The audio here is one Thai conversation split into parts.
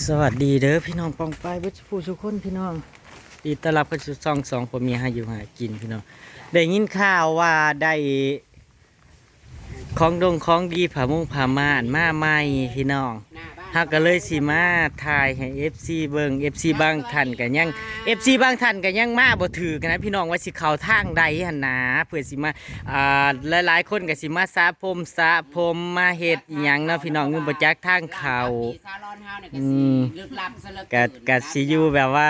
สวัสดีเด้อพี่น้องปองไปเวชผู้ทุกคนพี่น้องดีต้อนรับเข้าสู่ช่องสองผัวเมียหาอยู่หากินพี่น้องได้ยินข่าวว่าได้ของดีผามุ่งผาม่านมาใหม่พี่น้องเฮาก็เลยสิมาถ่ายให้ FC เบิ่ง FC บางท่านก็ยัง FC บางท่านก็ยังมาบ่ถือกันนะพี่น้องว่าสิเข้าทางใดหั่นนะเพื่อสิมาหลายๆคนก็สิมาสระผมมาเฮ็ดอีหยังเนาะพี่น้องอยู่บ่จักทางเข้าก็สิอยู่แบบว่า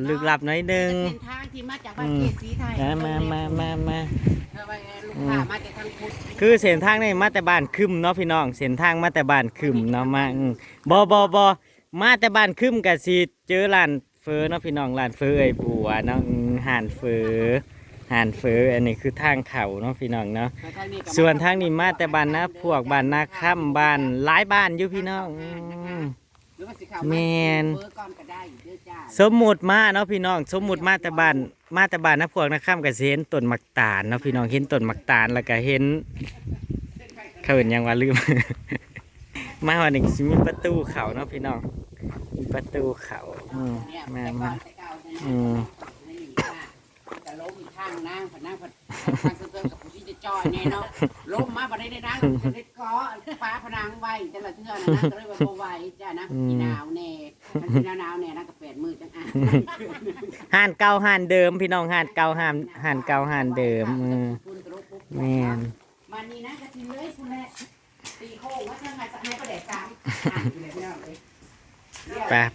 ลึกลับน้อยนึงเส้นทางที่มาจากบ้านเกศรีไทยมาลูกค้ามาจากทางพุทธคือเส้นทางนี่มาแต่บ้านคึมเนาะพี่น้องเส้นทางมาแต่บ้านคึมเนาะมาบ่มาแต่บ้านคึมก็สิเจอร้านเฟอเนาะพี่น้องร้านเฟอไอ้บัวเนาะห่านเฟออันนี้คือทางเขาเนาะพี่น้องเนาะส่วนทางนี้มาแต่บ้านนาพวกบ้านนาค่ำบ้านหลายบ้านอยู่พี่น้องแมนสมมุติมาเนาะพี่น้องสมมุติมาแต่บ้านนะพวกนะข้ามกับเห็นต้นมักตาลเนาะพี่น้องเห็นต้นมักตาลแล้วก็เห็นเขาเห็นยังว่าลืม มาวันหนึ่งมีประตูเขาเนาะพี่น้องมีประตูเขามาจะล้มข้างนั่งผัดนั่งเสื่อมกับผู้ที่จะจอยเนี่ยเนาะล้มมาบัดได้นั่งจะได้ก้อฟ้าพนังไว้แต่ละเทื่อนะนั่งก็เลยว่าโบไว้จ้านะมีหนาวแน่มันหนาวแน่นั่งกับ8 มื้อจังอ่ะห่านเก่าห่านเดิมพี่น้องห่านเก่าห่านเดิมแม่นมันนี่นะกะทิเลยคุณแม่ตีโค้งว่าทางไหนให้ประเด็กกลาง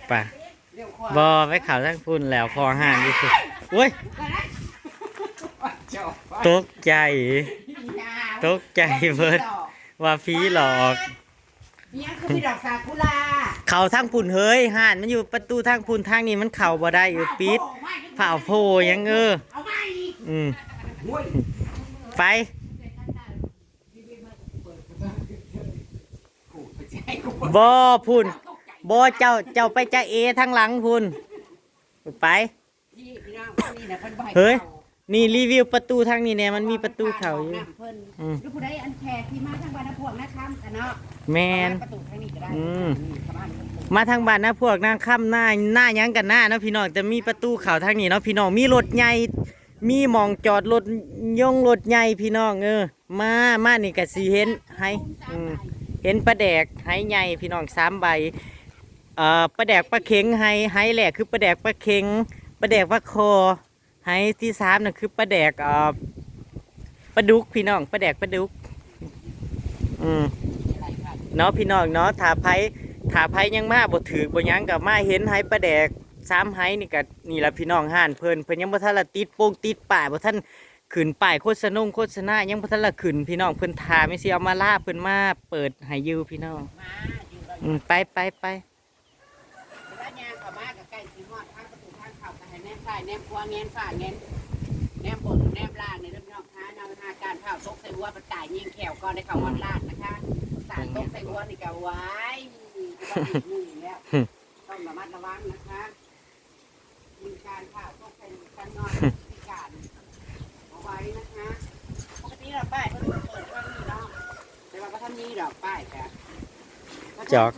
ไปบอไปข่าวทั้งพุ่นแล้วพอห่านที่สุดโอ้ยตกใจเบิดว่าผีหลอกเนี่ยคือพี่ดอกซากุระเขาทั้งพุ่นเฮ้ยห่านมันอยู่ประตูทางพุ่นทางนี้มันเข่าบ่ได้อยู่ปิดเผาโพยังไปบ่พุ่นบ่เจ้าไปจะเอทางหลังพุ่นไปเฮ้ยนี่รีวิวประตูทางนี้เนี่ยมันมีประตูเขาอยู่ดูผู้ใดอันแขกที่มาทางบ้านพวกนะครับกันเนาะแมนมาทางบ้านนะพวกนางค่ำหน้ายังกันหน้าเนาะพี่น้องจะมีประตูเขาทางนี้เนาะพี่น้องมีรถใหญ่มีหมองจอดรถรถใหญ่พี่น้องมานี่ก็สิเห็นให้เห็นปลาแดกให้ใหญ่พี่น้อง3 ใบปลาแดกปลาเข็งให้แหลกคือปลาแดกปลาเข็งปลาแดกปลาคอให้ที่3น่ะคือปลาแดกปลาดุกพี่น้องปลาแดกปลาดุกเนาะพี่น้องเนาะถ้าไผยังมาบ่ถือบ่ยังกับมาเห็นให้ปลาแดก3ให้นี่ก็นี่ละพี่น้องห่านเพิ่นยังบ่ทันละติดโป่งติดป้ายบ่ทันขึ้นป้ายโฆษณายังบ่ทันละขึ้นพี่น้องเพิ่นทาไม่สิเอามาลาเพิ่นมาเปิดให้อยู่พี่น้องไปแล้วยางเขามากับไก่สีหอดทางประตูทางเข้าไปให้แนมซ้ายแนมขวาแนมฝ่าแนมบนแนมล่างในเรื่องนอกค้านำหาการเผาตกใส่หัวประต่ายยิงแขวก่อนในเขาวัดลาดนะคะสารตกใส่หัวนี่ก็ไว้มือแล้วต้องระมัดระวังนะคะมีการเผาตกใส่กันนอนพิการเอาไว้นะคะปกติเราป้ายเขาเปิดข้างนี้เนาะแต่ว่าท่านนี้ดอกป้ายค่ะจอก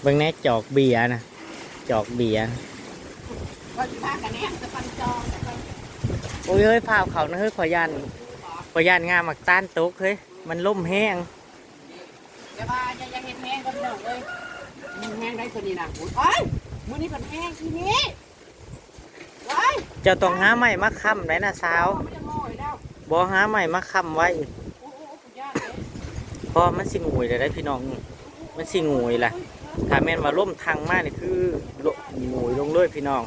เบิ่งแน่จอกเบียร์นะจอกเบียร์โอ้ยเฮ้ยพาวเขานะเฮ้ยขอยานงามมักต้านตกเฮ้ยมันล่มแห้งอย่าเห็นแห้งก็ไม่ต้องเลยแห้งได้ตัวนี้นะโอ้ยมื้อนี้ผันแห้งทีนี้เจ้าต้องหาใหม่มาค้ำได้นะสาวบ่หาใหม่มาค้ำไว้พอมันสิงวยเลยได้พี่น้องมันสิงวยแหละถ้าแม่นว่าล่มทางมากนี่คืองวยลงเลยพี่น้อง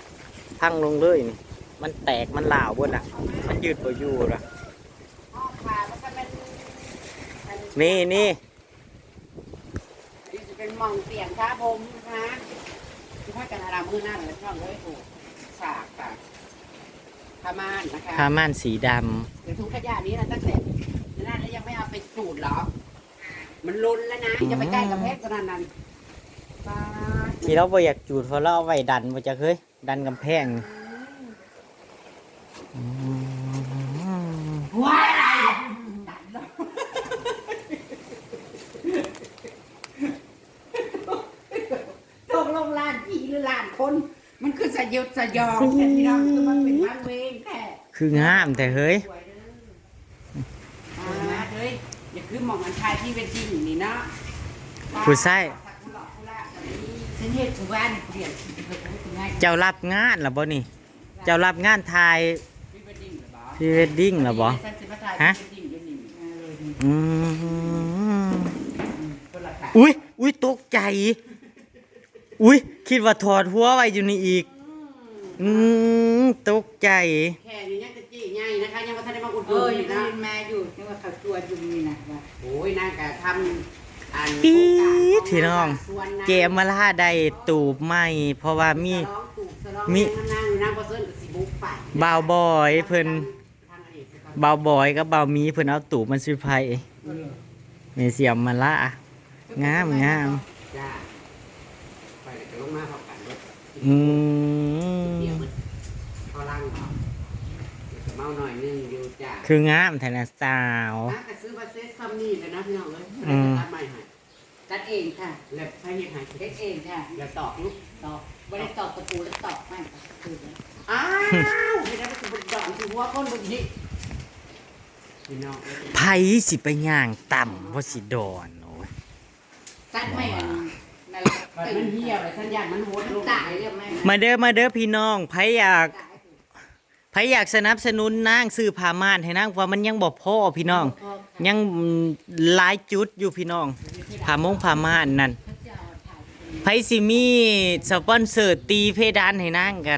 พังลงเลยนี่มันแตกมันหลาวบนอ่ะมันยืดบ่อยู่ละนี่เป็นมองเตียงครับผมนะคะที่พักกันอารามือหน้าเลยช่องเลยโอ้ฉากค่ะผ้าม่านนะคะผ้าม่านสีดำเดี๋ยวถุงขยะนี้นะตั้งแต่นั่นแล้วยังไม่เอาไปจูดหรอมันล้นแล้วนะจะไปใกล้กับเพชรขนาดนั้นที่เราบ่อยากจูดเพราะเราเอาไว้ดันบ่จะเคยดันกำแพงว้าย ลงล้านผีหรือล้านคน มันคือสยดสยองแต่พี่น้องคือมันเป็นวังเวงแค่ คืองามแต่เฮ้ย เฮ้ยอย่าคือมองอันทายที่เป็นจริงนี่เนาะ ผู้ใส่ ฉันเห็นทุกวันเปลี่ยน เจ้ารับงานเหรอบ่นี่ เจ้ารับงานถ่าย พรีเวดดิ้งหรือเปล่า พรีเวดดิ้งเหรอบ่ฮะอืมอุ้ยตกใจ อุ้ยคิดว่าถอดหัวไว้อยู่นี่อีก ตกใจ แค่นี้ยังจะจี้ใหญ่นะคะยังไม่ทันได้มาอุดห เอ นุ อน ยัง นะ ยืนมาอยู่นี่ว่าเขาตัวอยู่นี่นะว่า โอ้ยนางกะทำอัน ปี๊ดพี่น้อง เกมมาล่าได้ตูบใหม่เพราะว่ามีมีนั่งนั่งพอเซิร์นกับสีบุ๊กไป บ่าวบอยเพิ่นบ่าวบอยกับบ่าวมีเพิ่นเอาตูบมันสิไผเมเสียมมาล่างาม จ้าไปจะลงมาพร้อมกันด้วย อืม เดี๋ยวมันพอล่างเมาหน่อยนึงอยู่จ้า คืองามแท้นะสาว แต่ซื้อมาเซ็ตซัมนี่เลยนะพี่น้องเลย อืม ตัดใหม่ให้ ตัดเองค่ะ แล้วให้เฮ็ดให้ เล็กเองค่ะ แล้วตอกลูก ตอกไม่ได้ตอกตะปูแล้วตอกไม่คือ อ้าวไม่ได้ไปถึงบนดอกถึงหัวก้นบนนี้พี่น้อง ไผสิไปย่างต่ำบ่สิโดนโอ้ย ตัดไม่อันนั่น มันเหี้ยอะไรสัญญาณมันโหดลง ตายเรียบไม่ มาเด้อพี่น้องไผอยากสนับสนุนนางซื้อผ้าม่านให้นางว่ามันยังบ่พอพี่น้อง ยังหลายจุดอยู่พี่น้องผ้าม่านนั่นไผสิมีสปอนเซอร์ตีเพดานให้นางก็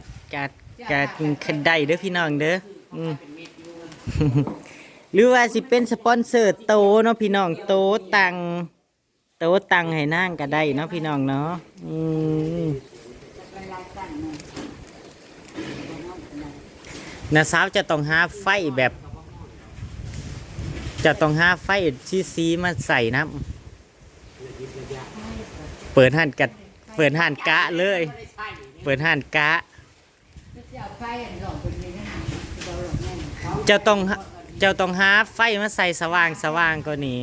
ได้เด้อพี่น้องเด้ออืม หรือว่าสิเป็นสปอนเซอร์โตเนาะพี่น้องโตตังให้นางก็ได้เนาะพี่น้องเนาะนะสาวจะต้องหาไฟแบบ จะต้องหาไฟซีมาใส่น้ำเปิดห้านกะเลย เปิดห้านกะ จะไฟอันหลอกคนนี้นะเราหลอกแน่ เจ้าต้องหาไฟมาใส่สว่างกว่านี้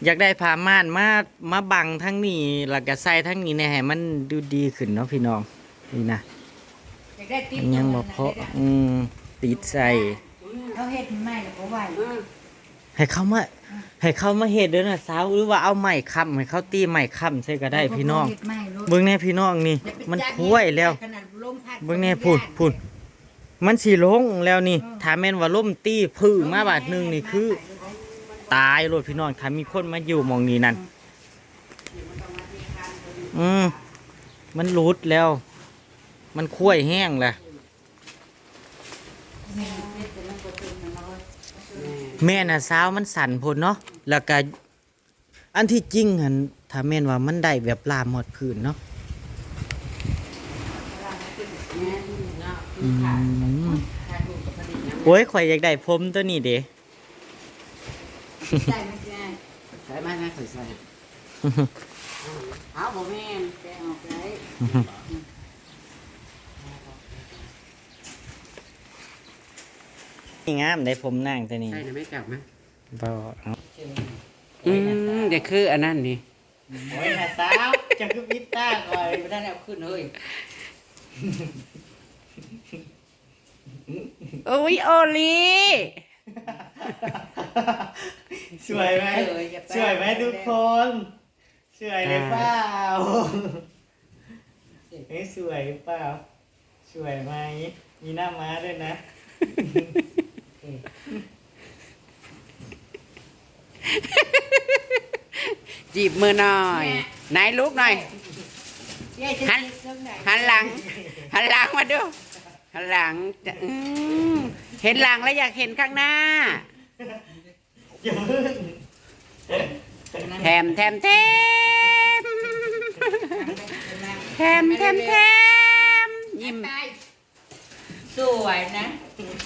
อยากได้ผ้าม่านมาบังทั้งนี้แล้วก็ใส่ทั้งนี้เนี่ยให้มันดูดีขึ้นเนาะพี่น้องนี่นะยังบ่พอติดใส่ เขาเฮ็ดไม่แล้วก็ไหว ให้เขามาเฮ็ดเด้อนะสาวหรือว่าเอาไม้ค้ำให้เขาตีไม้ค้ำใส่ก็ได้พี่น้องเบิ่งแน่พี่น้องนี่มันคุ้ยแล้วเบิ่งแน่พูดมันสิลงแล้วนี่ถ้าแม่นว่าล่มตีพื้นมาบาดหนึงนี่คือตายโลดพี่น้องถ้ามีคนมาอยู่หม่องนี้นั่นมันหลุดแล้ว มันคุ้ยแห้งแหละแม่น่ะสาวมันสั่นพุ่นเนาะแล้วก็อันที่จริงหั่นถ้าแม่นว่ามันได้แบบลามหมดพื้นเนาะโอ้ยข่อยอยากได้ผมตัวนี้เด้ ใส่ไม่ได้ ใส่ไหมนะเคยใส่เอาบ่แม่น แกออกไร นี่งามได้ผมนางตัวนี้ ใช่นะไม่กลับไหม บ่เอา เดี๋ยวคืออันนั้นนี่ โอ้ยน่ะสาวจะคือพิตต้าก่อน ไม่ได้เอาขึ้นเลย โอ้ยโอลี สวยไหมสวยไหมทุกคนสวยเลยเปล่าเฮ้ยสวยเปล่าสวยไหมมีหน้าม้าด้วยนะ จีบมือหน่อยไหนลูกหน่อยหันหลังมาดูหันหลังจะเห็นหลังแล้วอยากเห็นข้างหน้า อย่าเพิ่ง แถมยิ้ม สวยนะ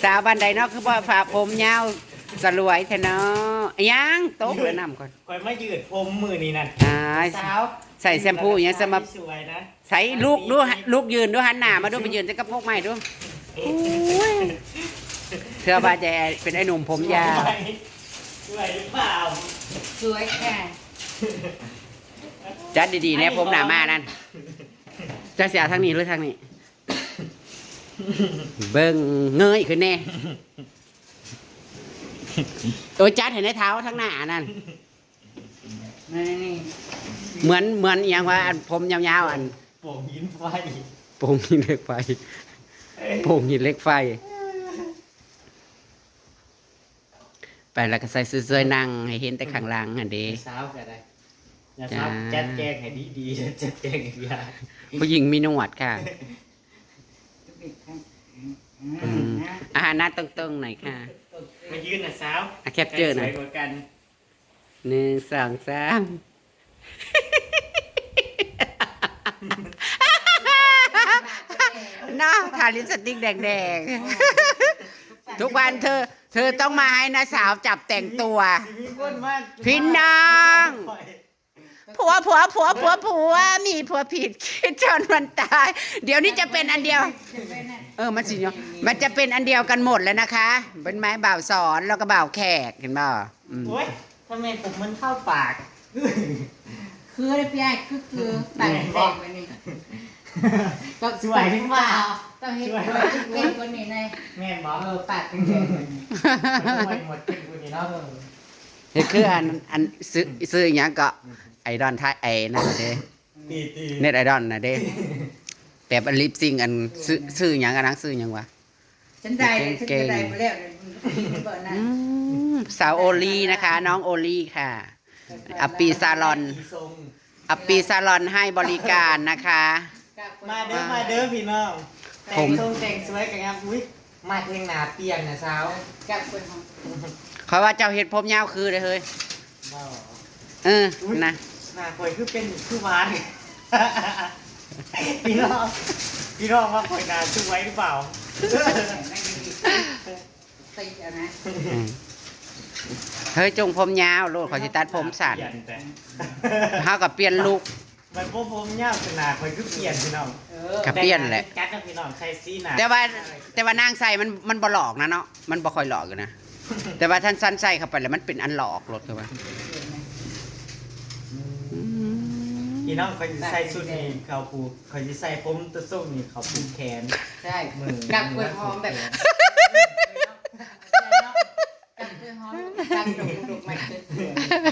สาวบันไดเนาะคือบ่ฝ่าผมยาวสลวยแท้เนาะยังตกเลยน้ำก่อน คอยมายืดผมมือนี่นั่น สาวใส่แชมพูอย่างเงี้ยสำหรับ สวยนะ ใส่ลูกยืนดูหันหน้ามาดูไปยืนจะกระพกใหม่ดูเธอว่าจะเป็นไอ้หนุ่มผมยาว สวยหรือเปล่า สวยค่ะ จัดดีๆเนี่ยผมหนามานั่นจะเสียทางนี้หรือทางนี้ เบิ่งเงยขึ้นแน่โอ้ยจัดเห็นในเท้าทั้งหน้านั่น นี่ เหมือนอย่างว่าอันผมยาวๆอัน โป่งหินไฟ โป่งหินเหล็กไฟโป่งหินเหล็กไฟ ไปแล้วก็ใส่เสื้อๆนั่งให้เห็นแต่ข้างหล่างอันเด้ สาวก็ได้อย่าสาวจัดแจงให้ดีๆจัดแจงให้ดี ผู้หญิงมีหนวดค่ะอาหารหน้าตรงๆหน่อยค่ะ มายืนน่ะสาว อ่ะแคปเจอร์หน่อย สวยกว่ากัน 1 2 3น้าทาลิปสติกแดงๆ ทุกวันเธอต้องมาให้นะสาวจับแต่งตัว พี่น้อง ผัวมีผัวผิดคิดจนมันตาย เดี๋ยวนี้จะเป็นอันเดียว มันสิเนาะมันจะเป็นอันเดียวกันหมดแล้วนะคะ เป็นไม้บ่าวสอนแล้วก็บ่าวแขกเห็นบ่อืม โอ๊ยทำไมผมมันเข้าปาก คือได้พี่ไอ้คือปากแดงไปนี่ก็ สวยขึ้นว่า ต้องเห็นตัวเก่งกว่านี้ใน แม่นบอก ปากแดงกว่านี้ ทำไมหมดขึ้นกูนี่เนาะ เฮ็ดคืออันซื้ออหยังก็ไอดอลไทยไอ้นั่นน่ะเด้ ตี เน็ตไอดอลน่ะเด้แบบอันลิปซิงอันซื้อหยังอันนั้นซื้อหยังวะ ฉันได้ฉันได้ไปแล้วเปิดนะ สาวโอลีนะคะ น้องโอลีค่ะอัปปีซาลอนอัปปีซาลอนให้บริการนะคะ มาเด้อพี่น้องแต่งทรงแต่งสวยกันครับอุ้ยมาเทงหนาเปียกนะสาว กับคนของ เขาว่าเจ้าเห็ดผมยาวคือเลยเฮ้ย บ้า นะ หน้าคอยคือเป็นคือหวาน พี่น้องว่าคอยหนาช่วยหรือเปล่า ตีเอานะ เฮ้ยจงผมยาวโลดเขาสิตัดผมสั้น เปลี่ยแต่ เฮากับเปลี่ยนลุค มันพวกผมยาวขนาดคอยคือเปลี่ยนพี่น้อง กับเปลี่ยนแหละ จัดนะพี่น้องใครซีหนา แต่ว่านางใส่มันบ่หลอกนะเนาะมันบ่ค่อยหลอกอยู่นะแต่ว่าท่านสั้นใส่เข้าไปแล้วมันเป็นอันหลอกรถคือว่า พี่น้องคอยจะใส่ชุดนี้เขาผูกคอยจะใส่ผมตัวส้มนี่เขาผูกแขน ใช่ มือ กับกล้วยหอมแบบกับกล้วยหอมกันดุกใหม่เกิด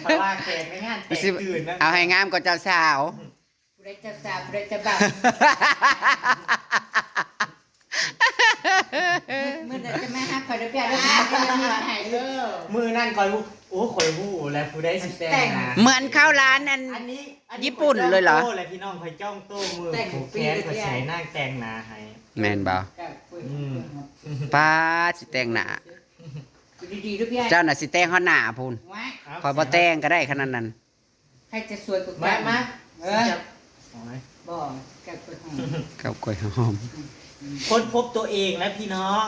เพราะว่าแขนไม่งานแต่งตื่นนะ เอาให้งามกว่าเจ้าสาว ผู้ใดจะสาวผู้ใดจะบ่าวมื่อใดจะไม่ฮักคอยได้เปลี่ยนได้ยังมีหายเลย มือนั่นคอยโอ้คอยหูแล้วผู้ได้สิแต่งนะ เหมือนเข้าร้านอัน อันนี้ ญี่ปุ่นเลยเหรอ โต้เลยพี่น้องคอยจ้องโต้มือผูกแขนคอยใช้นั่งแต่งหนาให้ แม่นบ่ กับกล้วยหอม ป้าสิแต่งหน้า ดีๆด้วยพี่ไอ้ เจ้าน่ะสิแต่งเฮาหน้าพุ่น ว้า คอยบ่แต่งก็ได้ขนาดนั้น ใครจะสวยกว่า มา กัน มา เออ เอาไหม บอกกับกล้วยหอม กับกล้วยหอม ค้นพบตัวเองแล้วพี่น้อง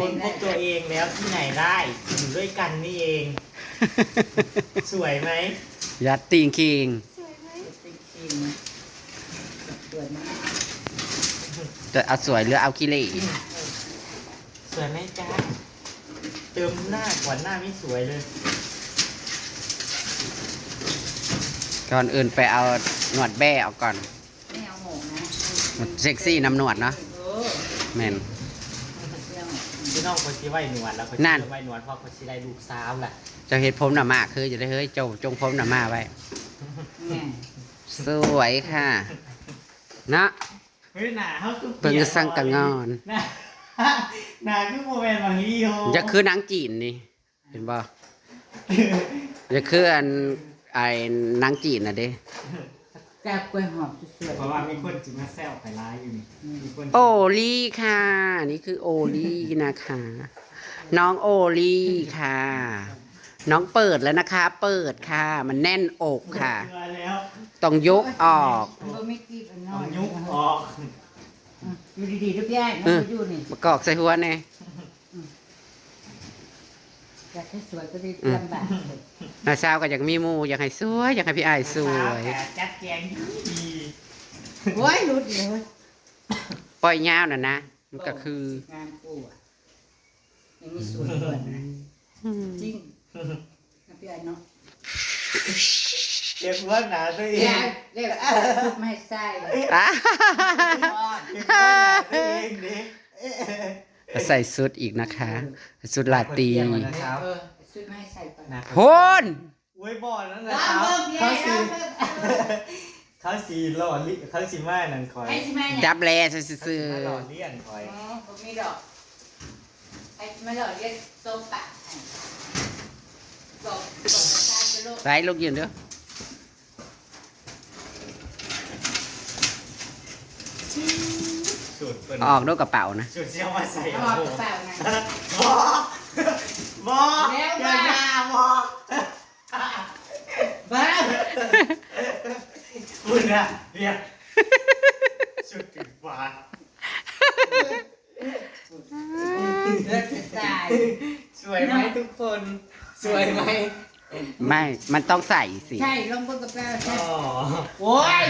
ค้นพบตัวเองแล้วที่ไหนได้อยู่ด้วยกันนี่เอง สวยไหม ยัดติงคิง เป็นครีมสวยมาก จะเอาสวยหรือเอาขี้เหร่ สวยไหมจ๊ะเติมหน้าก่อนหน้าไม่สวยเลย ก่อนอื่นไปเอาหนวดแบ้ออกก่อน ไม่เอาหมกนะ มันเซ็กซี่น้ำหนวดเนาะ เออ แม่น ไม่เอาหมก พี่น้องคนที่ไหวหนวดแล้วคน นั่น ที่ไหวหนวดเพราะคนที่ได้ลูกสาวแหละ เจ้าเฮ็ดผมหน้ามาคือจะได้เฮ้ยเจ้าจงผมหน้ามาไว้ แม่ สวยค่ะนะ เฮ้ยหนาเขาคือ เพิ่งจะสั่งกะงอน หนาหนาคือโมเมนต์บางทีโอ จะคือหนังจีนนี่เห็นบ่จะคืออันไอ้หนังจีนน่ะเด้ กับกล้วยหอมสวย เพราะว่ามีคนจิมาแซวไปร้ายอยู่นี่มีคน โอลี่ค่ะ นี่คือโอลี่นะคะ น้องโอลี่ค่ะ น้องเปิดแล้วนะคะ เปิดค่ะ มันแน่นอกค่ะ เกลือแล้ว ต้องยกออก มันไม่กี่กันน้ ต้ อ อง ย ยุบออก อยู่ดีๆด้วยพี่ไอ้มันอยู่นี่ มากอกใส่หัวแน่ อยากให้สวยก็ได้ลำบาก นาสาวก็อยากมีหมูอยากให้สวย อยากให้พี่อ้ายสวย แต่จัดแจงดี โอ้ยรุดเลย ปล่อยยาวน่ะนะมันก็คือ งานกูอ่ะยังมีสวยกว่านะจริงนะพี่ไอ้เนาะ เก็บหัวหนาตัวเอง เรียกชุดไม่ใส่ อ่ะเก็บหัวหนาตัวเองดิ ใส่ชุดอีกนะคะชุดลาตรี ชุดไม่ใส่ไป โหน ไว้บ่อนั่นแหละครับเขาสีหล่อลิเขาสีไม้นั่นคอย จับแลซื่อ หล่อเลี้ยนคอย อ๋อผมมีดอกไอ้ไม่ดอกเรียกโซปะบอกชาติโลก ๆไปลูกยืนเด้อ สูตรเปิด ออกด้วยกระเป๋านะ สูตรเชี่ยวมาใส่ เอากระเป๋านะ บอกอย่าบอก บ้า คุณอะเนี่ยสุดถึงฟ้า เลือดจะตาย สวยไหมทุกคนสวยไหม ไม่มันต้องใส่สิ ใช่ลงบนกระเป๋าใช่ อ๋อ โอ้ย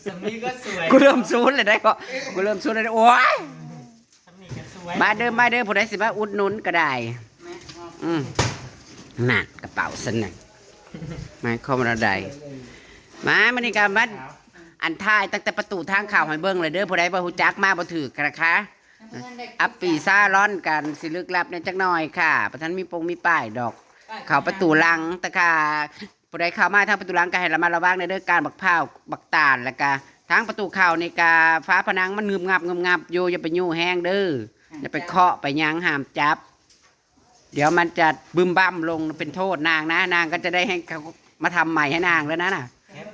สมีก็สวย กูเริ่มซูนเลยได้ก็กูเริ่มซูนเลยโอ้ย สมีก็สวย มาเด้อผู้ใดสิมาอุดหนุนก็ได้นั่นกระเป๋าสนั่นมาเข้ามาใดมามันนี่กันมาอันท้ายตั้งแต่ประตูทางเข้าให้เบิ่งเลยเด้อผู้ใดบ่ฮู้จักมาบ่ถือกันนะคะอัปปีซ่าร้อนกันสิลึกลับเนี่ยจักหน่อยค่ะประทันมีปงมีป้ายดอก เข้าประตูหลังตะค่ะผู้ใดเข้ามาทางประตูหลังก็ให้ระมัดระวังในเรื่องการบักพร้าวบักตาลแล้วก็ทางประตูเข้าในกาฟ้าผนังมันงึมงับอยู่อย่าไปยู่แห้งเด้ออย่าไปเคาะไปยั้งห้ามจับ เดี๋ยวมันจะบึมบั่มลงเป็นโทษนางนะนางก็จะได้ให้เขามาทำใหม่ให้นางแล้วนะน่ะ แคป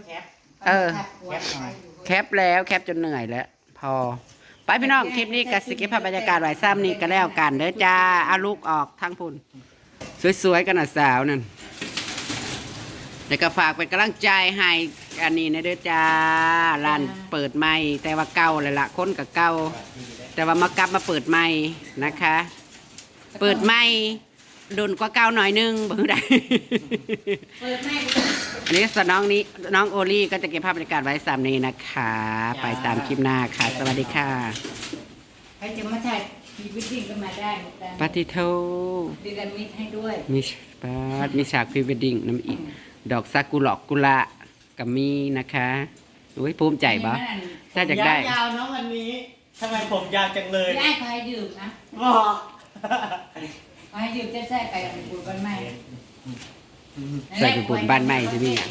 แคปแล้วแคปจนเหนื่อยแล้วพอไปพี่น้องคลิปนี้กับสิเก็บภาพบรรยากาศไว้ซ้ำนี่ก็แล้วกันเด้อจ้าเอาลูกออกทั้งพุ่นสวยๆกันน่ะสาวนั่นเดี๋ยวก็ฝากเป็นกำลังใจให้อันนี้นะเด้อจ้าร้านเปิดใหม่แต่ว่าเก่าเลยล่ะคนกับเก่าแต่ว่ามากลับมาเปิดใหม่นะคะ เปิดใหม่ดุนกว่าเก่าหน่อยนึงบ่ได้ เปิดแม่ อันนี้ส่วนน้องนี้น้องโอลี่ก็จะเก็บภาพบรรยากาศไว้ซ้ำนี้นะคะ ไปตามคลิปหน้าค่ะ สวัสดีค่ะ ใครจะมาถ่ายพรีเวดดิ้งก็มาได้เหมือนกัน ปาติโท ดีกันมิดให้ด้วย มีฉากพรีเวดดิ้งน้ำอีก ดอกซากุหลอกกุละกับมีนะคะอุ้ยภูมิใจบ่ถ้าอยากได้ ยาวๆเนาะวันนี้ทำไมผมยาวจังเลย ได้ขอให้ดื่มนะ บอก ขอให้ดื่มแซ่ๆไปกับบุญบ้านใหม่ ใส่ไปบุญบ้านใหม่ที่นี่อ่ะ